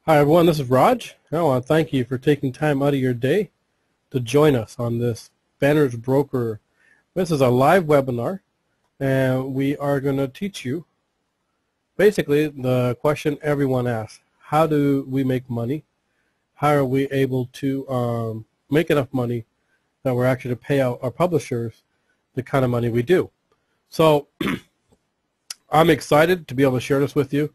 Hi everyone, this is Raj. I want to thank you for taking time out of your day to join us on this Bannersbroker. This is a live webinar, and we are going to teach you basically the question everyone asks. How do we make money? How are we able to make enough money that we're actually to pay out our publishers the kind of money we do? So I'm excited to be able to share this with you.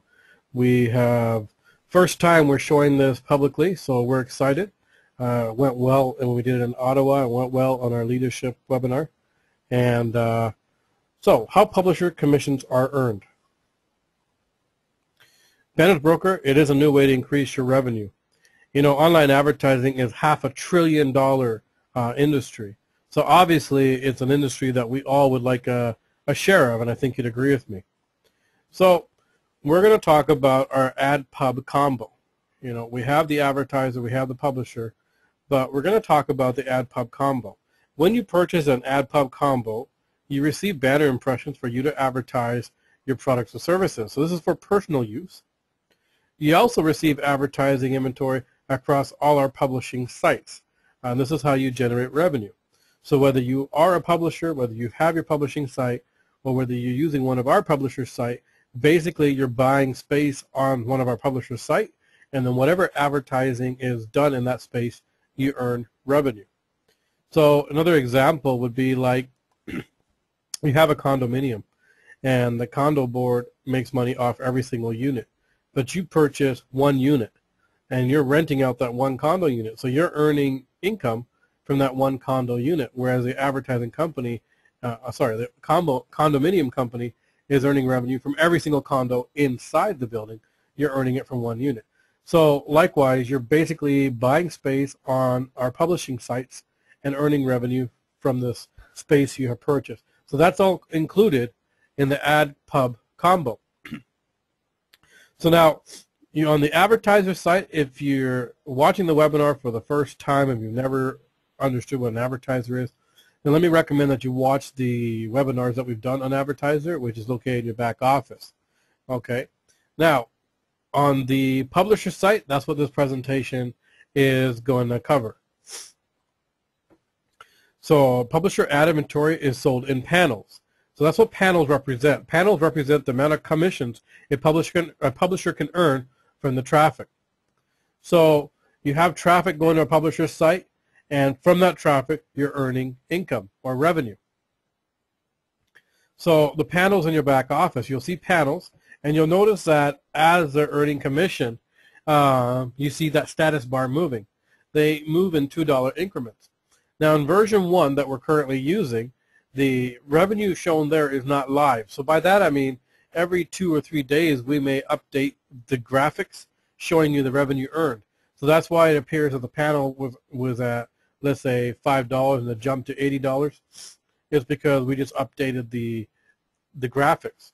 We have first time we're showing this publicly, so we're excited. It went well when we did it in Ottawa. It went well on our leadership webinar. And so how publisher commissions are earned. Bannersbroker, it is a new way to increase your revenue. You know, online advertising is $500 billion industry. So obviously it's an industry that we all would like a share of, and I think you'd agree with me. So we're going to talk about our ad pub combo. You know, we have the advertiser, we have the publisher, but we're going to talk about the ad pub combo. When you purchase an ad pub combo, you receive banner impressions for you to advertise your products or services. So this is for personal use. You also receive advertising inventory across all our publishing sites. And this is how you generate revenue. So whether you are a publisher, whether you have your publishing site, or whether you're using one of our publisher's site, basically you're buying space on one of our publisher's site, and then whatever advertising is done in that space, you earn revenue. So another example would be like you have a condominium, and the condo board makes money off every single unit, but you purchase one unit, and you're renting out that one condo unit, so you're earning income from that one condo unit, whereas the advertising company, the condominium company is earning revenue from every single condo inside the building. You're earning it from one unit. So likewise, you're basically buying space on our publishing sites and earning revenue from this space you have purchased. So that's all included in the ad pub combo. So now, on the advertiser site, if you're watching the webinar for the first time and you've never understood what an advertiser is, then let me recommend that you watch the webinars that we've done on advertiser, which is located in your back office. Okay. Now, on the publisher site, that's what this presentation is going to cover. So publisher ad inventory is sold in panels. So that's what panels represent. Panels represent the amount of commissions a publisher can earn from the traffic. So you have traffic going to a publisher's site, and from that traffic, you're earning income or revenue. So the panels in your back office, you'll see panels, and you'll notice that as they're earning commission, you see that status bar moving. They move in $2 increments. Now in version 1 that we're currently using, the revenue shown there is not live. So by that I mean every 2 or 3 days we may update the graphics showing you the revenue earned. So that's why it appears that the panel was at, let's say, $5 and it jumped to $80. It's because we just updated the graphics.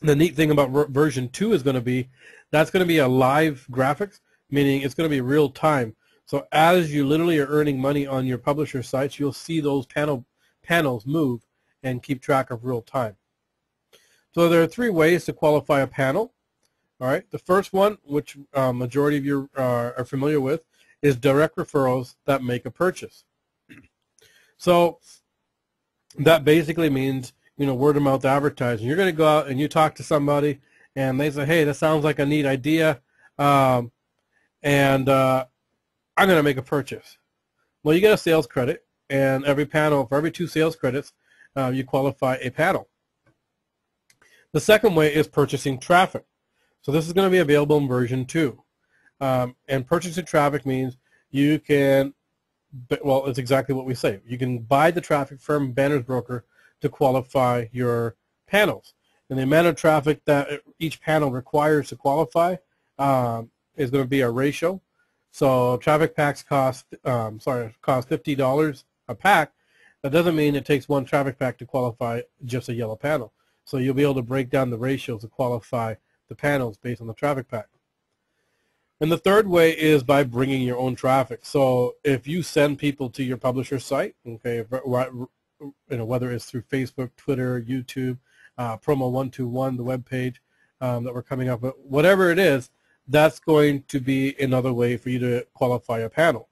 The neat thing about version 2 is going to be, that's going to be a live graphics, meaning it's going to be real time. So as you literally are earning money on your publisher sites, you'll see those panels move and keep track of real time. So there are 3 ways to qualify a panel. All right. The first one, which majority of you are familiar with, is direct referrals that make a purchase. So that basically means, word of mouth advertising. You're going to go out and you talk to somebody and they say, hey, that sounds like a neat idea, and I'm going to make a purchase. Well, you get a sales credit, and every panel, for every 2 sales credits, you qualify a panel. The second way is purchasing traffic. So this is going to be available in version 2. And purchasing traffic means you can, well, it's exactly what we say. You can buy the traffic from Bannersbroker to qualify your panels. And the amount of traffic that each panel requires to qualify is going to be a ratio. So traffic packs cost $50 a pack. That doesn't mean it takes 1 traffic pack to qualify just a yellow panel. So you'll be able to break down the ratios to qualify the panels based on the traffic pack. And the third way is by bringing your own traffic. So if you send people to your publisher site, okay, whether it's through Facebook, Twitter, YouTube, Promo 121, the web page that we're coming up with, whatever it is, that's going to be another way for you to qualify a panel.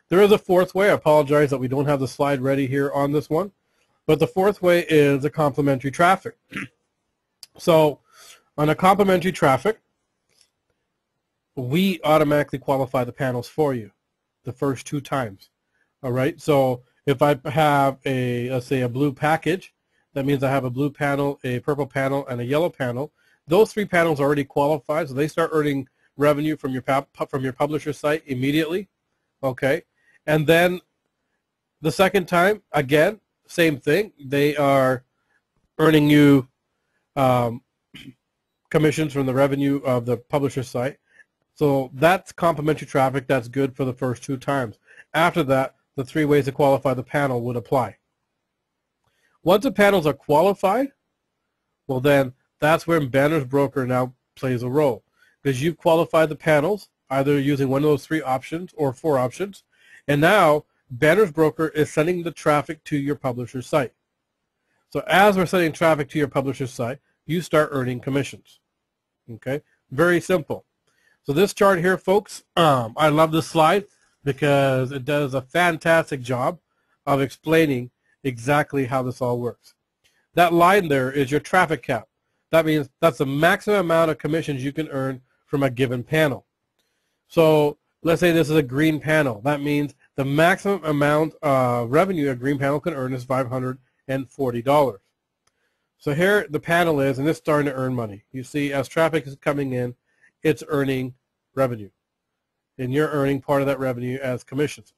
There is a fourth way. I apologize that we don't have the slide ready here on this one. But the fourth way is the complementary traffic. So on a complementary traffic, we automatically qualify the panels for you the first 2 times. All right. So if I have let's say a blue package, that means I have a blue panel, a purple panel, and a yellow panel. Those 3 panels are already qualified, so they start earning revenue from your publisher site immediately. Okay. And then the second time, again, same thing. They are earning you commissions from the revenue of the publisher site. So that's complementary traffic. That's good for the first 2 times. After that, the 3 ways to qualify the panel would apply. Once the panels are qualified, well then that's where Bannersbroker now plays a role, because you've qualified the panels either using one of those 3 options or 4 options, and now Bannersbroker is sending the traffic to your publisher site. So as we're sending traffic to your publisher site, you start earning commissions. Okay, very simple. So this chart here, folks, I love this slide because it does a fantastic job of explaining exactly how this all works. That line there is your traffic cap. That means that's the maximum amount of commissions you can earn from a given panel. So let's say this is a green panel. That means the maximum amount of revenue a green panel can earn is $540. So here the panel is, and it's starting to earn money. You see, as traffic is coming in, it's earning revenue. And you're earning part of that revenue as commissions.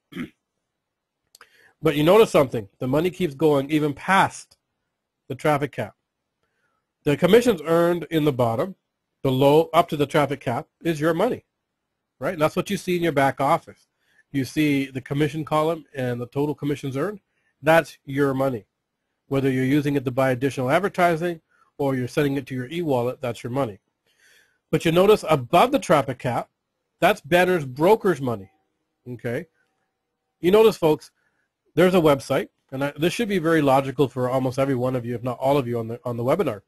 But you notice something. The money keeps going even past the traffic cap. The commissions earned in the bottom, below, up to the traffic cap, is your money. Right? And that's what you see in your back office. You see the commission column and the total commissions earned. That's your money. Whether you're using it to buy additional advertising or you're sending it to your e-wallet, that's your money. But you notice above the traffic cap, that's Bannersbroker's money. Okay? You notice, folks, there's a website, and this should be very logical for almost every one of you, if not all of you on the webinar.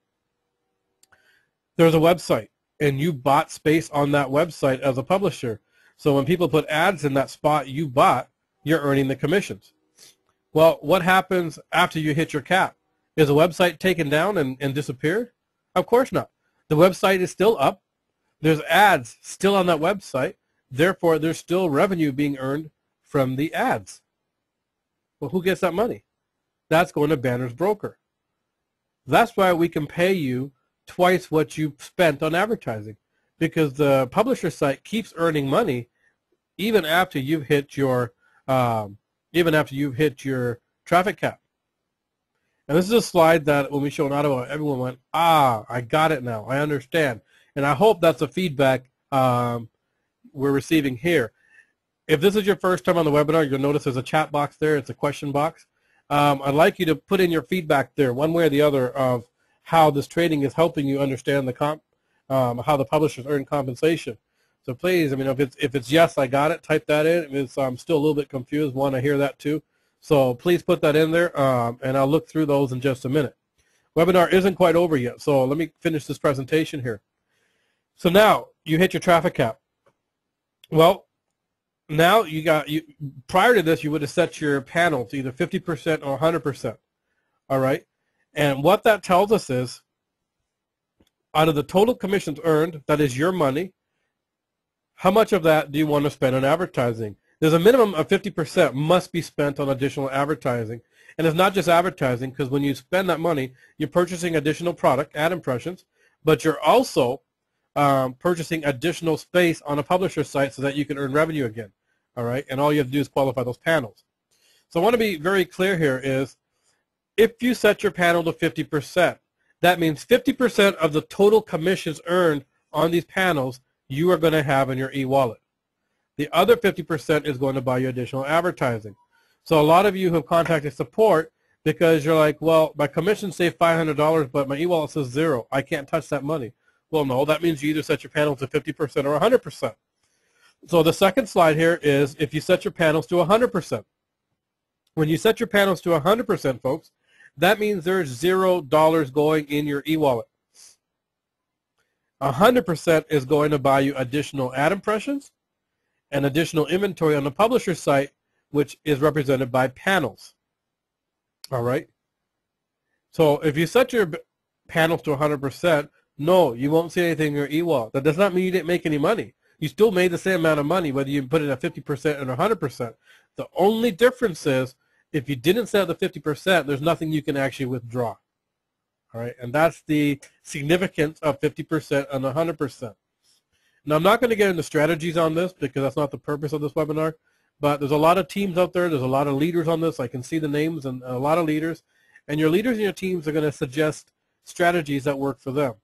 There's a website, and you bought space on that website as a publisher. So when people put ads in that spot you bought, you're earning the commissions. Well, what happens after you hit your cap? Is the website taken down and disappeared? Of course not. The website is still up. There's ads still on that website. Therefore, there's still revenue being earned from the ads. Well, who gets that money? That's going to Bannersbroker. That's why we can pay you twice what you spent on advertising, because the publisher site keeps earning money even after you've hit your traffic cap. And this is a slide that when we showed Ottawa, everyone went, I got it now. I understand. And I hope that's the feedback we're receiving here. If this is your first time on the webinar, you'll notice there's a chat box there. It's a question box. I'd like you to put in your feedback there, one way or the other, of how this trading is helping you understand how the publishers earn compensation. So please, I mean, if it's yes, I got it, type that in. If it's I'm still a little bit confused, I hear that too. So please put that in there, and I'll look through those in just a minute. Webinar isn't quite over yet, so let me finish this presentation here. So now you hit your traffic cap. Well, now prior to this, you would have set your panel to either 50% or 100%. All right, and what that tells us is, out of the total commissions earned, that is your money, how much of that do you want to spend on advertising? There's a minimum of 50% must be spent on additional advertising. And it's not just advertising, because when you spend that money, you're purchasing additional product, ad impressions, but you're also purchasing additional space on a publisher site so that you can earn revenue again. All right, and all you have to do is qualify those panels. So I want to be very clear here is, if you set your panel to 50%, that means 50% of the total commissions earned on these panels you are going to have in your e-wallet. The other 50% is going to buy you additional advertising. So a lot of you have contacted support because you're like, well, my commission say $500, but my e-wallet says 0. I can't touch that money. Well, no, that means you either set your panel to 50% or 100%. So the second slide here is if you set your panels to 100%. When you set your panels to 100%, folks, that means there's $0 going in your e-wallet. 100% is going to buy you additional ad impressions and additional inventory on the publisher site, which is represented by panels. All right. So if you set your panels to 100%, no, you won't see anything in your e-wall. That does not mean you didn't make any money. You still made the same amount of money, whether you put it at 50% or 100%. The only difference is if you didn't set the 50%, there's nothing you can actually withdraw. All right, and that's the significance of 50% and 100%. Now, I'm not going to get into strategies on this because that's not the purpose of this webinar, but there's a lot of teams out there. There's a lot of leaders on this. I can see the names and a lot of leaders, and your leaders and your teams are going to suggest strategies that work for them.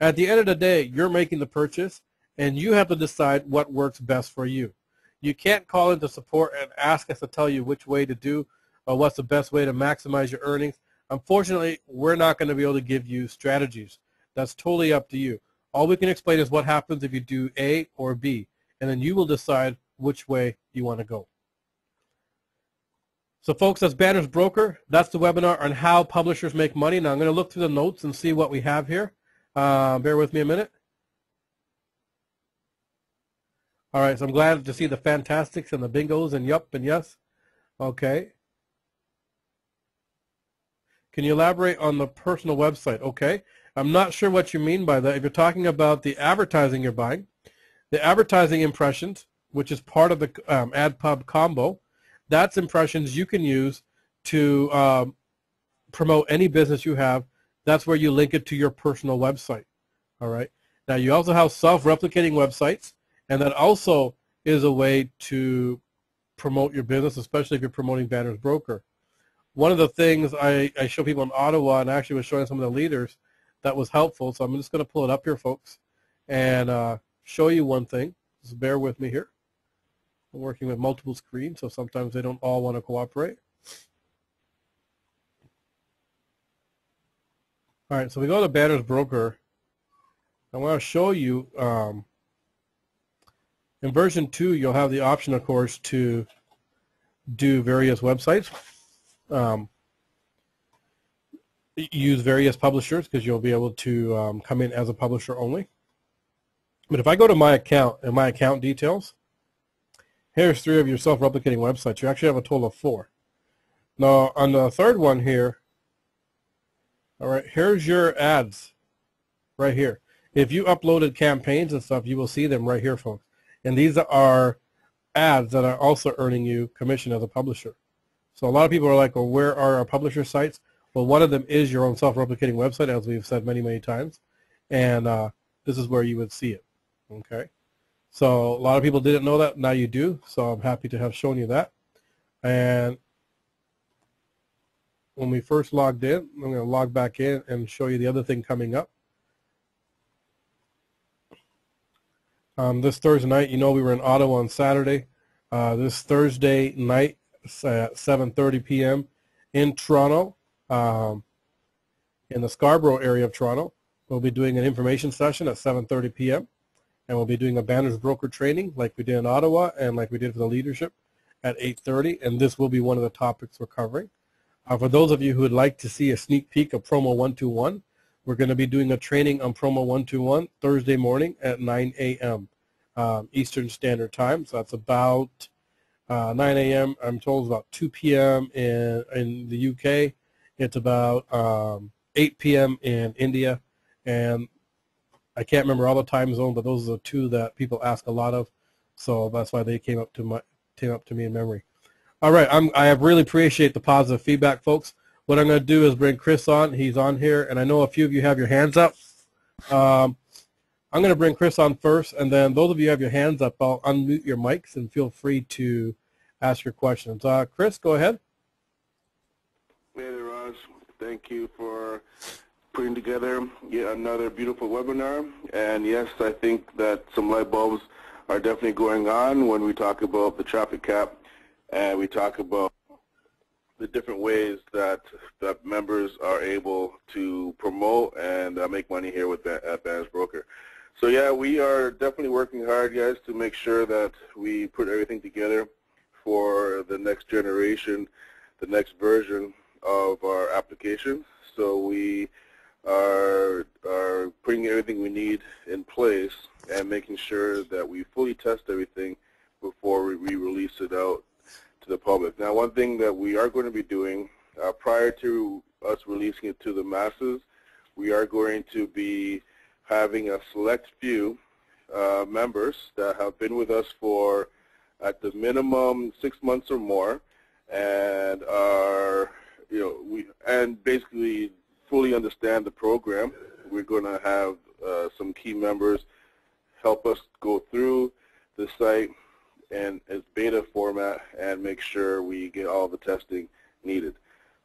At the end of the day, you're making the purchase, and you have to decide what works best for you. You can't call into support and ask us to tell you which way to do or what's the best way to maximize your earnings. Unfortunately, we're not going to be able to give you strategies. That's totally up to you. All we can explain is what happens if you do A or B, and then you will decide which way you want to go. So folks, that's Bannersbroker. That's the webinar on how publishers make money. Now I'm going to look through the notes and see what we have here. Bear with me a minute. All right, so I'm glad to see the fantastics and the bingos and yup and yes. Okay. Can you elaborate on the personal website? Okay. I'm not sure what you mean by that. If you're talking about the advertising you're buying, the advertising impressions, which is part of the AdPub combo, that's impressions you can use to promote any business you have. That's where you link it to your personal website. All right. Now, you also have self-replicating websites, and that also is a way to promote your business, especially if you're promoting Bannersbroker. One of the things I show people in Ottawa, and I actually was showing some of the leaders, that was helpful. So I'm just going to pull it up here, folks, and show you one thing. Just bear with me here. I'm working with multiple screens, so sometimes they don't all want to cooperate. All right, so we go to Bannersbroker. I want to show you, in version 2, you'll have the option, of course, to do various websites. Use various publishers because you'll be able to come in as a publisher only. But if I go to my account and my account details, here's 3 of your self-replicating websites. You actually have a total of 4. Now on the third one here, all right, here's your ads right here. If you uploaded campaigns and stuff, you will see them right here, folks. And these are ads that are also earning you commission as a publisher. So a lot of people are like, well, where are our publisher sites? Well, one of them is your own self-replicating website, as we've said many, many times. And this is where you would see it. Okay. So a lot of people didn't know that. Now you do. So I'm happy to have shown you that. And when we first logged in, I'm going to log back in and show you the other thing coming up. This Thursday night, you know we were in Ottawa on Saturday. This Thursday night at 7:30 p.m. in Toronto, in the Scarborough area of Toronto, we'll be doing an information session at 7:30 p.m. and we'll be doing a Bannersbroker training like we did in Ottawa and like we did for the leadership at 8:30, and this will be one of the topics we're covering. For those of you who would like to see a sneak peek of Promo 121, we're going to be doing a training on Promo 121 Thursday morning at 9 a.m. Eastern Standard Time. So that's about 9 a.m. I'm told it's about 2 p.m. in the UK. It's about 8 p.m. in India, and I can't remember all the time zones, but those are the 2 that people ask a lot of. So that's why they came up to me in memory. All right, I really appreciate the positive feedback, folks. What I'm going to do is bring Chris on. He's on here, and I know a few of you have your hands up. I'm going to bring Chris on first, and then those of you who have your hands up, I'll unmute your mics and feel free to ask your questions. Chris, go ahead. Hey there, Raj. Thank you for putting together yet another beautiful webinar. And yes, I think that some light bulbs are definitely going on when we talk about the traffic cap and we talk about the different ways that members are able to promote and make money here at Bannersbroker. So yeah, we are definitely working hard, guys, to make sure that we put everything together for the next generation, the next version of our application. So we are putting everything we need in place and making sure that we fully test everything before we release it out to the public. Now, one thing that we are going to be doing prior to us releasing it to the masses, we are going to be having a select few members that have been with us for at the minimum 6 months or more, and are, and basically fully understand the program. We're going to have some key members help us go through the site in its beta format and make sure we get all the testing needed.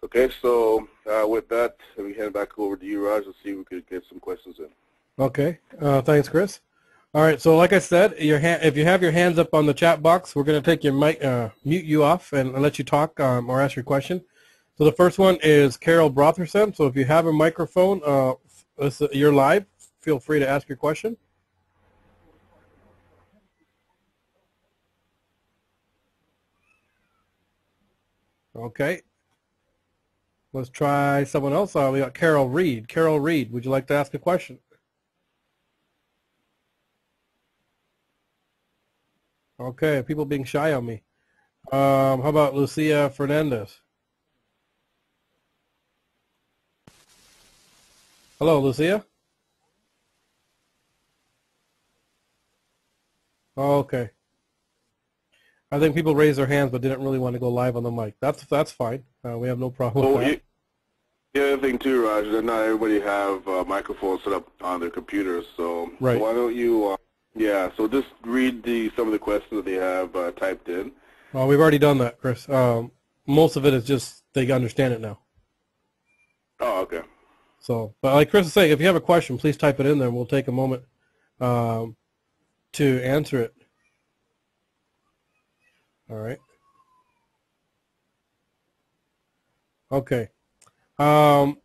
Okay, so with that, let me hand it back over to you, Raj, and see if we could get some questions in. Okay, thanks, Chris. All right, so like I said, if you have your hands up on the chat box, we're going to take your mic, mute you off and let you talk or ask your question. So the first one is Carol Brotherson. So if you have a microphone, you're live. Feel free to ask your question. Okay. Let's try someone else. We got Carol Reed. Carol Reed, would you like to ask a question? Okay, people being shy on me. How about Lucia Fernandez? Hello, Lucia? Okay. I think people raised their hands but didn't really want to go live on the mic. That's fine. We have no problem with that. The other thing too, Raj, is that not everybody have microphones set up on their computers. So, right. So why don't you, so just read some of the questions that they have typed in. Well, we've already done that, Chris. Most of it is just they understand it now. Oh, okay. So, but like Chris is saying, if you have a question, please type it in there, and we'll take a moment to answer it. All right. Okay. Promo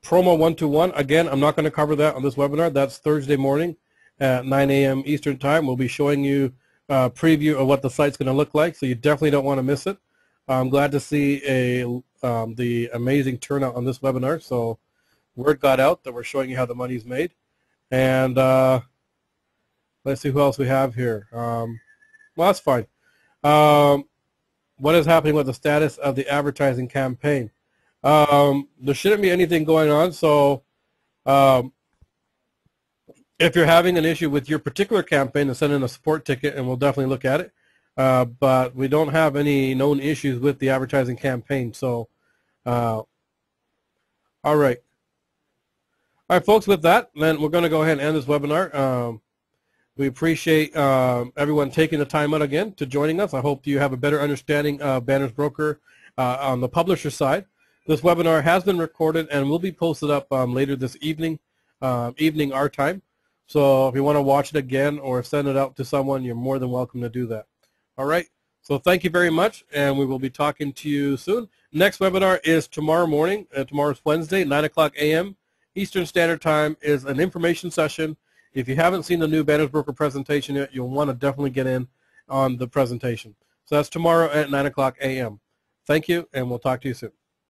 121. Again, I'm not going to cover that on this webinar. That's Thursday morning at 9 a.m. Eastern Time. We'll be showing you a preview of what the site's going to look like, so you definitely don't want to miss it. I'm glad to see the amazing turnout on this webinar. So word got out that we're showing you how the money's made. And let's see who else we have here. Well, that's fine. What is happening with the status of the advertising campaign? There shouldn't be anything going on. So if you're having an issue with your particular campaign, then send in a support ticket and we'll definitely look at it. But we don't have any known issues with the advertising campaign. So, all right. All right, folks, with that, then we're going to go ahead and end this webinar. We appreciate everyone taking the time out again to joining us. I hope you have a better understanding of Bannersbroker on the publisher side. This webinar has been recorded and will be posted up later this evening, evening our time. So if you want to watch it again or send it out to someone, you're more than welcome to do that. All right. So thank you very much, and we will be talking to you soon. Next webinar is tomorrow morning. Tomorrow's Wednesday, 9 o'clock a.m. Eastern Standard Time is an information session. If you haven't seen the new Bannersbroker presentation yet, you'll want to definitely get in on the presentation. So that's tomorrow at 9 o'clock a.m. Thank you, and we'll talk to you soon.